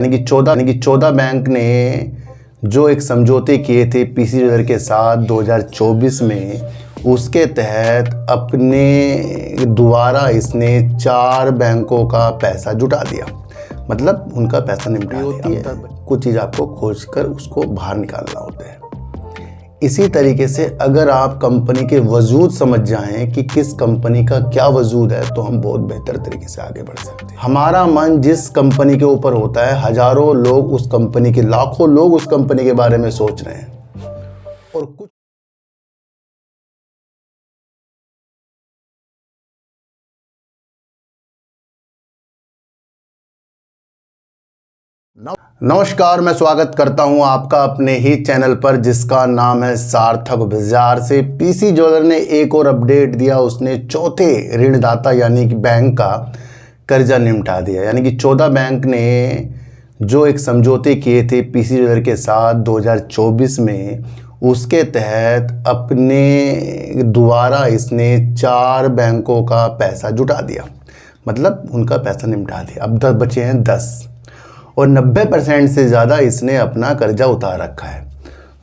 यानी कि 14 बैंक ने जो एक समझौते किए थे पीसी ज्वेलर के साथ 2024 में, उसके तहत अपने दोबारा इसने 4 बैंकों का पैसा जुटा दिया। मतलब उनका पैसा निपटा दिया। कुछ चीज़ आपको खोज कर उसको बाहर निकालना होता है। इसी तरीके से अगर आप कंपनी के वजूद समझ जाएं कि किस कंपनी का क्या वजूद है, तो हम बहुत बेहतर तरीके से आगे बढ़ सकते हैं। हमारा मन जिस कंपनी के ऊपर होता है, हजारों लोग उस कंपनी के, लाखों लोग उस कंपनी के बारे में सोच रहे हैं। और कुछ नमस्कार, मैं स्वागत करता हूं आपका अपने ही चैनल पर जिसका नाम है सार्थक बाजार से। पीसी ज्वेलर ने एक और अपडेट दिया। उसने चौथे ऋणदाता यानी कि बैंक का कर्जा निपटा दिया। यानी कि 14 बैंक ने जो एक समझौते किए थे पीसी ज्वेलर के साथ 2024 में, उसके तहत अपने दोबारा इसने 4 बैंकों का पैसा जुटा दिया। मतलब उनका पैसा निपटा दिया। अब 10 बचे हैं 10 और 90% से ज़्यादा इसने अपना कर्जा उतार रखा है।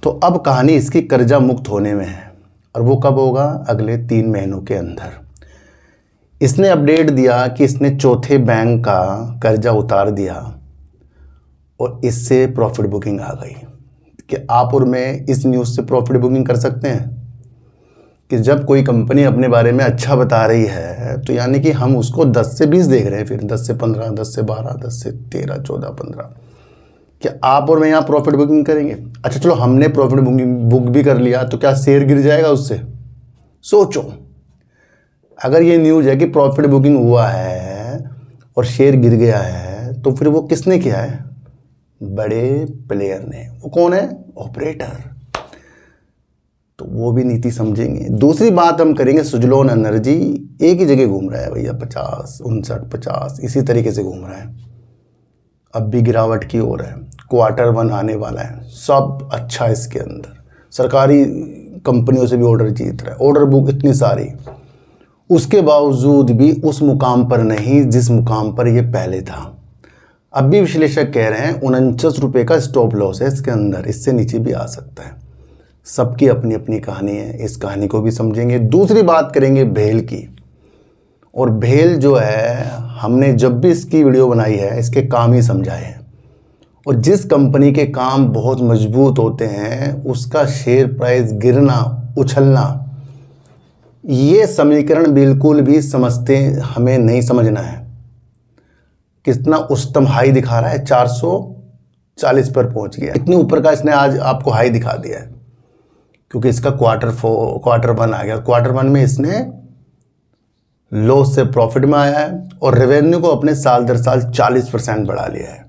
तो अब कहानी इसकी कर्जा मुक्त होने में है, और वो कब होगा? अगले 3 महीनों के अंदर। इसने अपडेट दिया कि इसने चौथे बैंक का कर्जा उतार दिया और इससे प्रॉफिट बुकिंग आ गई। कि आप और मैं इस न्यूज़ से प्रॉफिट बुकिंग कर सकते हैं कि जब कोई कंपनी अपने बारे में अच्छा बता रही है, तो यानी कि हम उसको 10 से 20 देख रहे हैं, फिर 10 से 15, 10 से 12, 10 से 13, 14, 15। क्या आप और मैं यहाँ प्रॉफिट बुकिंग करेंगे? अच्छा चलो, हमने प्रॉफिट बुक भी कर लिया, तो क्या शेयर गिर जाएगा उससे? सोचो, अगर ये न्यूज़ है कि प्रॉफिट बुकिंग हुआ है और शेयर गिर गया है, तो फिर वो किसने किया है? बड़े प्लेयर ने। वो कौन है? ऑपरेटर। तो वो भी नीति समझेंगे। दूसरी बात हम करेंगे, सुजलोन एनर्जी एक ही जगह घूम रहा है भैया, 50, 59, 50 इसी तरीके से घूम रहा है। अब भी गिरावट की ओर है। Q1 आने वाला है, सब अच्छा इसके अंदर। सरकारी कंपनियों से भी ऑर्डर जीत रहा है, ऑर्डर बुक इतनी सारी। उसके बावजूद भी उस मुकाम पर नहीं जिस मुकाम पर ये पहले था। अब भी विश्लेषक कह रहे हैं 49 रुपये का स्टॉप लॉस है इसके अंदर, इससे नीचे भी आ सकता है। सबकी अपनी अपनी कहानी है, इस कहानी को भी समझेंगे। दूसरी बात करेंगे भेल की। और भेल जो है, हमने जब भी इसकी वीडियो बनाई है, इसके काम ही समझाए हैं। और जिस कंपनी के काम बहुत मजबूत होते हैं, उसका शेयर प्राइस गिरना, उछलना, ये समीकरण बिल्कुल भी समझते हमें नहीं समझना है। कितना उच्चतम हाई दिखा रहा है, 440 पर पहुंच गया। इतने ऊपर का इसने आज आपको हाई दिखा दिया है, क्योंकि इसका Q1 आ गया। Q1 में इसने लॉस से प्रॉफिट में आया है और रेवेन्यू को अपने साल दर साल 40% बढ़ा लिया है।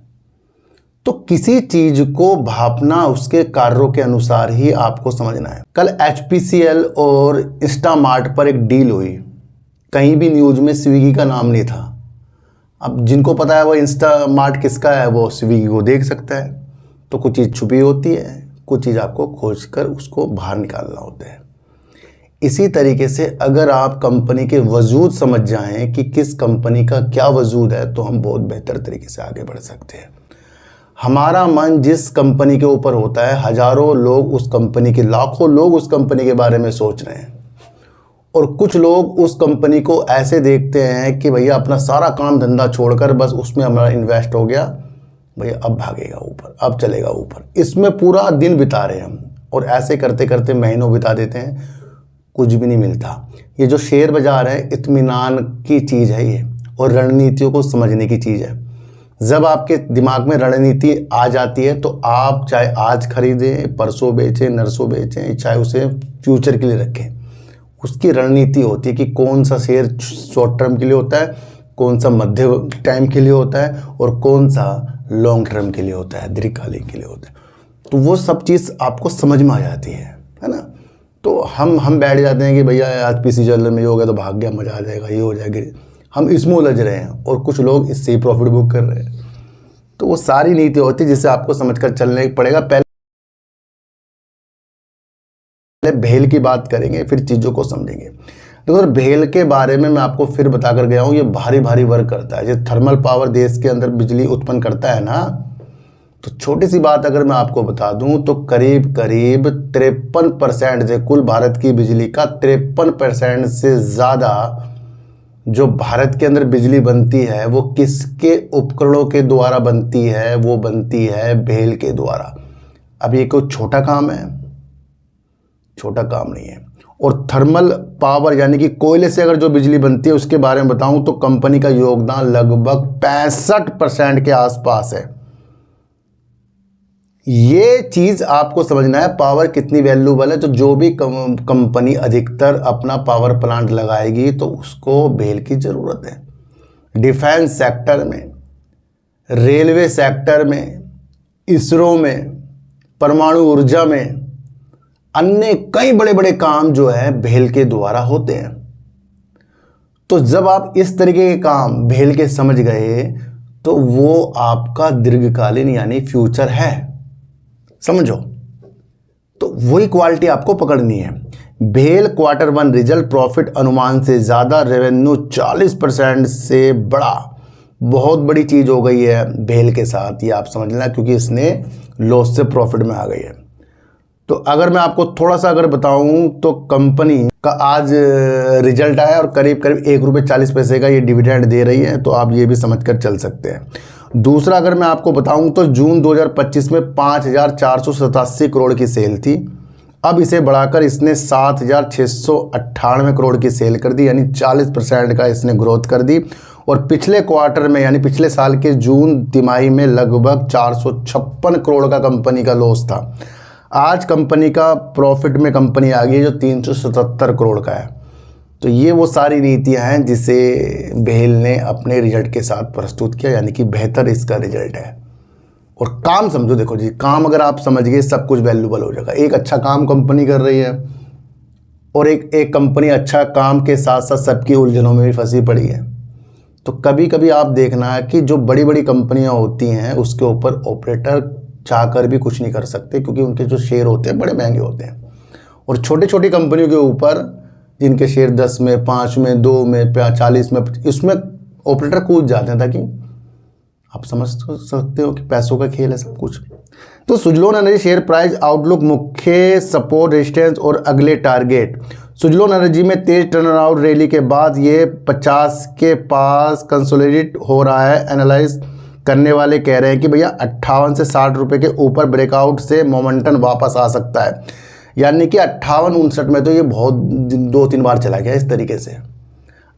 तो किसी चीज को भापना उसके कार्यों के अनुसार ही आपको समझना है। कल HPCL और इंस्टामार्ट पर एक डील हुई। कहीं भी न्यूज में स्विगी का नाम नहीं था। अब जिनको पता है वो इंस्टामार्ट किसका है, वो स्विगी को देख सकता है। तो कुछ चीज़ छुपी होती है, कुछ चीज़ आपको खोज कर उसको बाहर निकालना होता है। इसी तरीके से अगर आप कंपनी के वजूद समझ जाएं कि किस कंपनी का क्या वजूद है, तो हम बहुत बेहतर तरीके से आगे बढ़ सकते हैं। हमारा मन जिस कंपनी के ऊपर होता है, हजारों लोग उस कंपनी के, लाखों लोग उस कंपनी के बारे में सोच रहे हैं। और कुछ लोग उस कंपनी को ऐसे देखते हैं कि भैया अपना सारा काम धंधा छोड़कर बस उसमें हमारा इन्वेस्ट हो गया, भैया अब भागेगा ऊपर, अब चलेगा ऊपर। इसमें पूरा दिन बिता रहे हैं हम, और ऐसे करते करते महीनों बिता देते हैं, कुछ भी नहीं मिलता। ये जो शेयर बाजार है, इत्मीनान की चीज़ है ये, और रणनीतियों को समझने की चीज़ है। जब आपके दिमाग में रणनीति आ जाती है, तो आप चाहे आज खरीदें, परसों बेचें, नरसों बेचें, चाहे उसे फ्यूचर के लिए रखें, उसकी रणनीति होती है कि कौन सा शेयर शॉर्ट टर्म के लिए होता है, कौन सा मध्य टाइम के लिए होता है, और कौन सा लॉन्ग टर्म के लिए होता है, दीर्घकालिक के लिए होता है। तो वो सब चीज़ आपको समझ में आ जाती है ना। तो हम बैठ जाते हैं कि भैया आज पीसी ज्वेलर में ये हो गया तो भाग गया, मजा आ जाएगा, ये हो जाएगा। हम इसमें उलझ रहे हैं और कुछ लोग इससे ही प्रॉफिट बुक कर रहे हैं। तो वो सारी नीति होती है जिसे आपको समझकर चलने पड़ेगा। पहले भेल की बात करेंगे, फिर चीज़ों को समझेंगे। तो भेल के बारे में मैं आपको फिर बताकर गया हूँ, ये भारी भारी वर्क करता है। जो थर्मल पावर देश के अंदर बिजली उत्पन्न करता है ना, तो छोटी सी बात अगर मैं आपको बता दूं तो करीब करीब 53% से कुल भारत की बिजली का 53% से ज़्यादा जो भारत के अंदर बिजली बनती है वो किसके उपकरणों के द्वारा बनती है? वो बनती है भेल के द्वारा। अब ये कोई छोटा काम है? छोटा काम नहीं है। और थर्मल पावर यानी कि कोयले से अगर जो बिजली बनती है उसके बारे में बताऊं तो कंपनी का योगदान लगभग 65% के आसपास है। ये चीज़ आपको समझना है पावर कितनी वैल्यूबल है। तो जो भी कंपनी अधिकतर अपना पावर प्लांट लगाएगी तो उसको भेल की ज़रूरत है। डिफेंस सेक्टर में, रेलवे सेक्टर में, इसरो में, परमाणु ऊर्जा में, अन्य कई बड़े बड़े काम जो है भेल के द्वारा होते हैं। तो जब आप इस तरीके के काम भेल के समझ गए तो वो आपका दीर्घकालीन यानी फ्यूचर है, समझो। तो वही क्वालिटी आपको पकड़नी है। भेल Q1 रिजल्ट प्रॉफिट अनुमान से ज़्यादा, रेवेन्यू 40% से बड़ा, बहुत बड़ी चीज़ हो गई है भेल के साथ, ये आप समझ लेना, क्योंकि इसने लॉस से प्रॉफिट में आ गई है। तो अगर मैं आपको थोड़ा सा अगर बताऊं तो कंपनी का आज रिजल्ट आया और करीब करीब ₹1.40 का ये डिविडेंड दे रही है, तो आप ये भी समझ कर चल सकते हैं। दूसरा अगर मैं आपको बताऊं तो जून 2025 में 5,487 करोड़ की सेल थी। अब इसे बढ़ाकर इसने 7,698 करोड़ की सेल कर दी, यानी 40% का इसने ग्रोथ कर दी। और पिछले क्वार्टर में यानी पिछले साल के जून तिमाही में लगभग 456 करोड़ का कंपनी का लॉस था। आज कंपनी का प्रॉफिट में कंपनी आ गई है जो 377 करोड़ का है। तो ये वो सारी नीतियां हैं जिसे भेल ने अपने रिजल्ट के साथ प्रस्तुत किया, यानी कि बेहतर इसका रिजल्ट है। और काम समझो, देखो जी, काम अगर आप समझ गए सब कुछ वैल्यूबल हो जाएगा। एक अच्छा काम कंपनी कर रही है और एक कंपनी अच्छा काम के साथ साथ सबकी उलझनों में भी फंसी पड़ी है। तो कभी कभी आप देखना है कि जो बड़ी बड़ी कंपनियां होती हैं उसके ऊपर ऑपरेटर चाहकर भी कुछ नहीं कर सकते, क्योंकि उनके जो शेयर होते हैं बड़े महंगे होते हैं। और छोटी छोटी कंपनियों के ऊपर जिनके शेयर 10 में, 5 में, 2 में, 40 में, इसमें ऑपरेटर कूद जाते हैं, ताकि आप समझ सकते हो कि पैसों का खेल है सब कुछ। तो Suzlon energy share price outlook, मुख्य सपोर्ट, रेजिस्टेंस और अगले टारगेट। सुजलोन एनर्जी में तेज टर्नआउट रैली के बाद ये 50 के पास कंसोलिडेट हो रहा है। एनालाइज करने वाले कह रहे हैं कि भैया 58 से 60 रुपये के ऊपर ब्रेकआउट से मोमेंटम वापस आ सकता है, यानी कि 58-59 में तो ये बहुत 2-3 बार चला गया इस तरीके से।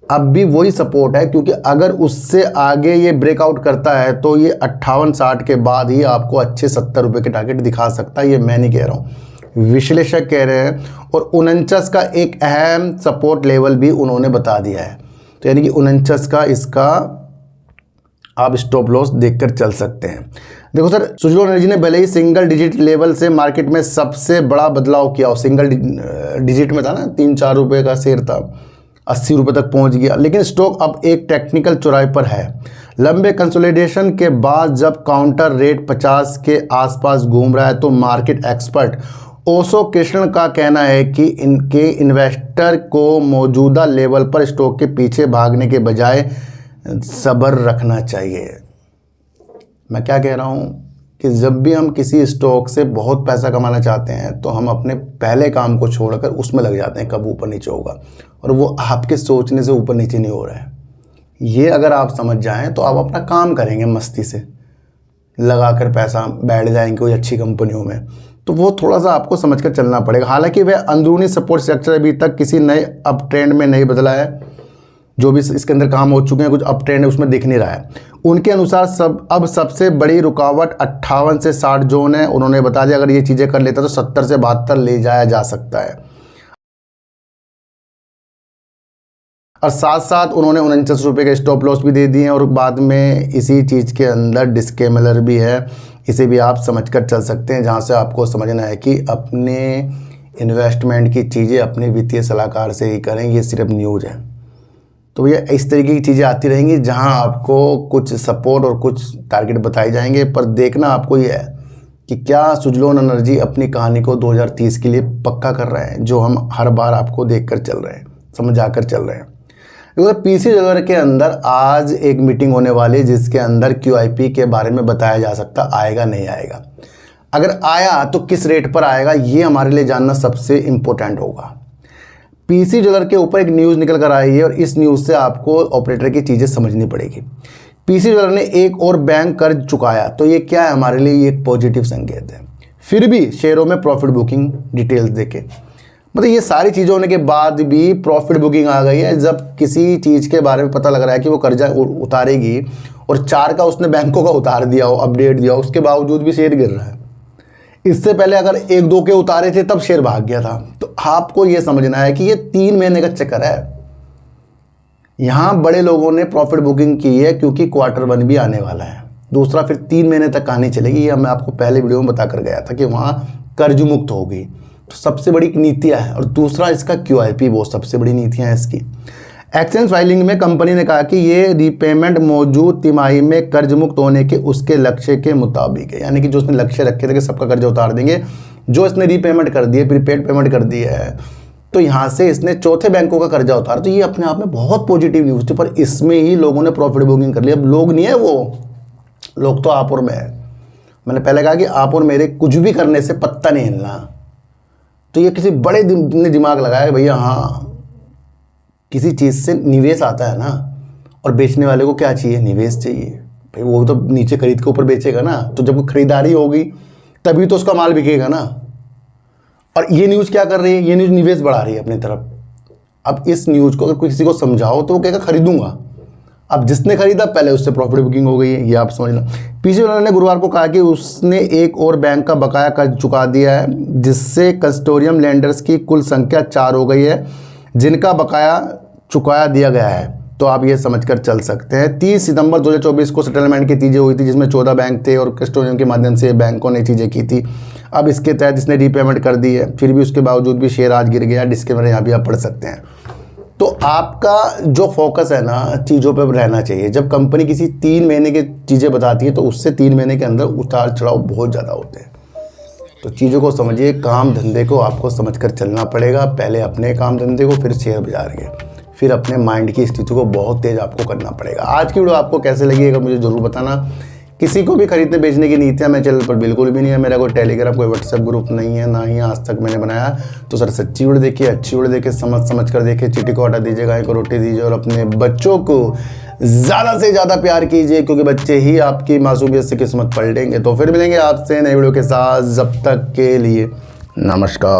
अब भी वही सपोर्ट है, क्योंकि अगर उससे आगे ये ब्रेकआउट करता है तो ये 58-60 के बाद ही आपको अच्छे 70 रुपये के टारगेट दिखा सकता है। ये मैं नहीं कह रहा हूँ, विश्लेषक कह रहे हैं। और 49 का एक अहम सपोर्ट लेवल भी उन्होंने बता दिया है। तो यानी कि 49 का इसका आप स्टॉप लॉस देखकर चल सकते हैं। देखो सर, सुजलोन एनर्जी ने भले ही सिंगल डिजिट लेवल से मार्केट में सबसे बड़ा बदलाव किया, और सिंगल डिजिट में था ना, 3-4 रुपये का शेयर था, 80 रुपये तक पहुंच गया, लेकिन स्टॉक अब एक टेक्निकल चौराहे पर है। लंबे कंसोलिडेशन के बाद जब काउंटर रेट 50 के आसपास घूम रहा है तो मार्केट एक्सपर्ट ओशो कृष्णन का कहना है कि इनके इन्वेस्टर को मौजूदा लेवल पर स्टॉक के पीछे भागने के बजाय सब्र रखना चाहिए। मैं क्या कह रहा हूँ कि जब भी हम किसी स्टॉक से बहुत पैसा कमाना चाहते हैं तो हम अपने पहले काम को छोड़कर उसमें लग जाते हैं कब ऊपर नीचे होगा, और वो आपके सोचने से ऊपर नीचे नहीं हो रहा है। ये अगर आप समझ जाएं तो आप अपना काम करेंगे, मस्ती से लगाकर पैसा बैठ जाएंगे कोई अच्छी कंपनियों में। तो वो थोड़ा सा आपको समझ कर चलना पड़ेगा। हालांकि वह अंदरूनी सपोर्ट स्ट्रक्चर अभी तक किसी नए अप ट्रेंड में नहीं बदला है। जो भी इसके अंदर काम हो चुके हैं, कुछ अप ट्रेंड है उसमें दिख नहीं रहा है। उनके अनुसार अब सबसे बड़ी रुकावट 58 से 60 जोन है। उन्होंने बता दिया अगर ये चीज़ें कर लेता तो 70 से 72 ले जाया जा सकता है। और साथ साथ उन्होंने 49 रुपये के स्टॉप लॉस भी दे दिए हैं, और बाद में इसी चीज़ के अंदर डिस्क्लेमर भी है, इसे भी आप समझकर चल सकते हैं, जहाँ से आपको समझना है कि अपने इन्वेस्टमेंट की चीज़ें अपने वित्तीय सलाहकार से ही करें। ये सिर्फ न्यूज़ है। तो ये इस तरीके की चीज़ें आती रहेंगी जहां आपको कुछ सपोर्ट और कुछ टारगेट बताए जाएंगे, पर देखना आपको ये है कि क्या सुजलोन एनर्जी अपनी कहानी को 2030 के लिए पक्का कर रहे हैं, जो हम हर बार आपको देखकर चल रहे हैं, समझा कर चल रहे हैं। क्योंकि पीसी ज्वेलर के अंदर आज एक मीटिंग होने वाली है जिसके अंदर QIP के बारे में बताया जा सकता आएगा नहीं आएगा। अगर आया तो किस रेट पर आएगा, ये हमारे लिए जानना सबसे इम्पोर्टेंट होगा। पीसी ज्वेलर के ऊपर एक न्यूज़ निकल कर आई है और इस न्यूज़ से आपको ऑपरेटर की चीज़ें समझनी पड़ेगी। पीसी ज्वेलर ने एक और बैंक कर्ज चुकाया, तो ये क्या है, हमारे लिए ये एक पॉजिटिव संकेत है। फिर भी शेयरों में प्रॉफिट बुकिंग डिटेल्स देखें, मतलब ये सारी चीज़ें होने के बाद भी प्रॉफिट बुकिंग आ गई है। जब किसी चीज़ के बारे में पता लग रहा है कि वो कर्जा उतारेगी और 4 का उसने बैंकों का उतार दिया हो, अपडेट दिया हो, उसके बावजूद भी शेयर गिर रहा है। इससे पहले अगर 1-2 के उतारे थे तब शेयर भाग गया था। तो आपको ये समझना है कि ये 3 महीने का चक्कर है। यहाँ बड़े लोगों ने प्रॉफिट बुकिंग की है क्योंकि Q1 भी आने वाला है। दूसरा, फिर 3 महीने तक कहानी चलेगी, ये मैं आपको पहले वीडियो में बता कर गया था कि वहाँ कर्ज मुक्त होगी। तो सबसे बड़ी नीतियाँ है। और दूसरा, इसका QIP, वो सबसे बड़ी नीतियाँ हैं इसकी। एक्सचेंज फाइलिंग में कंपनी ने कहा कि ये रीपेमेंट मौजूद तिमाही में कर्ज मुक्त होने के उसके लक्ष्य के मुताबिक है। यानी कि जो उसने लक्ष्य रखे थे कि सबका कर्ज उतार देंगे, जो इसने रीपेमेंट कर दिए, प्रीपेड पेमेंट कर दी है, तो यहाँ से इसने चौथे बैंकों का कर्जा उतारा। तो ये अपने आप में बहुत पॉजिटिव न्यूज़ थी, पर इसमें ही लोगों ने प्रॉफिट बुकिंग कर लिया। अब लोग नहीं है वो, लोग तो आप और मैं है। मैंने पहले कहा कि आप और मेरे कुछ भी करने से पत्ता नहीं हिलना। तो ये किसी बड़े ने दिमाग लगाया भैया, हाँ किसी चीज़ से निवेश आता है ना, और बेचने वाले को क्या चाहिए, निवेश चाहिए भाई। वो तो नीचे खरीद के ऊपर बेचेगा ना, तो जब खरीदारी होगी तभी तो उसका माल बिकेगा ना। और ये न्यूज़ क्या कर रही है, ये न्यूज़ निवेश बढ़ा रही है अपनी तरफ। अब इस न्यूज़ को अगर किसी को समझाओ तो वो कहेगा खरीदूंगा। अब जिसने खरीदा पहले उससे प्रॉफिट बुकिंग हो गई है, ये आप समझ लो। पीसी ज्वेलर ने गुरुवार को कहा कि उसने एक और बैंक का बकाया कर्ज चुका दिया है, जिससे कस्टोडियम लेंडर्स की कुल संख्या 4 हो गई है जिनका बकाया चुकाया दिया गया है। तो आप ये समझकर चल सकते हैं 30 सितंबर 2024 को सेटलमेंट की चीज़ें हुई थी, जिसमें 14 बैंक थे और कस्टोडियम के माध्यम से बैंकों ने चीज़ें की थी। अब इसके तहत इसने रीपेमेंट कर दी है, फिर भी उसके बावजूद भी शेयर आज गिर गया। डिस्क्लेमर यहाँ भी आप पढ़ सकते हैं। तो आपका जो फोकस है ना, चीज़ों पर रहना चाहिए। जब कंपनी किसी 3 महीने की चीज़ें बताती है तो उससे 3 महीने के अंदर उतार चढ़ाव बहुत ज़्यादा होते हैं। तो चीज़ों को समझिए, काम धंधे को आपको समझकर चलना पड़ेगा। पहले अपने काम धंधे को, फिर शेयर बाजार के, फिर अपने माइंड की स्थिति को बहुत तेज़ आपको करना पड़ेगा। आज की वीडियो आपको कैसे लगी अगर मुझे ज़रूर बताना। किसी को भी खरीदने बेचने की नीतियाँ मेरे चैनल पर बिल्कुल भी नहीं है। मेरा कोई टेलीग्राम, कोई व्हाट्सएप ग्रुप नहीं है, ना ही आज तक मैंने बनाया। तो सर सच्ची वीडियो देखिए, अच्छी वीडियो देखिए, समझ कर देखिए। चीटी को हटा दीजिए, गाय को रोटी दीजिए और अपने बच्चों को ज़्यादा से ज़्यादा प्यार कीजिए, क्योंकि बच्चे ही आपकी मासूमियत से किस्मत पलटेंगे। तो फिर मिलेंगे आपसे नई वीडियो के साथ, जब तक के लिए नमस्कार।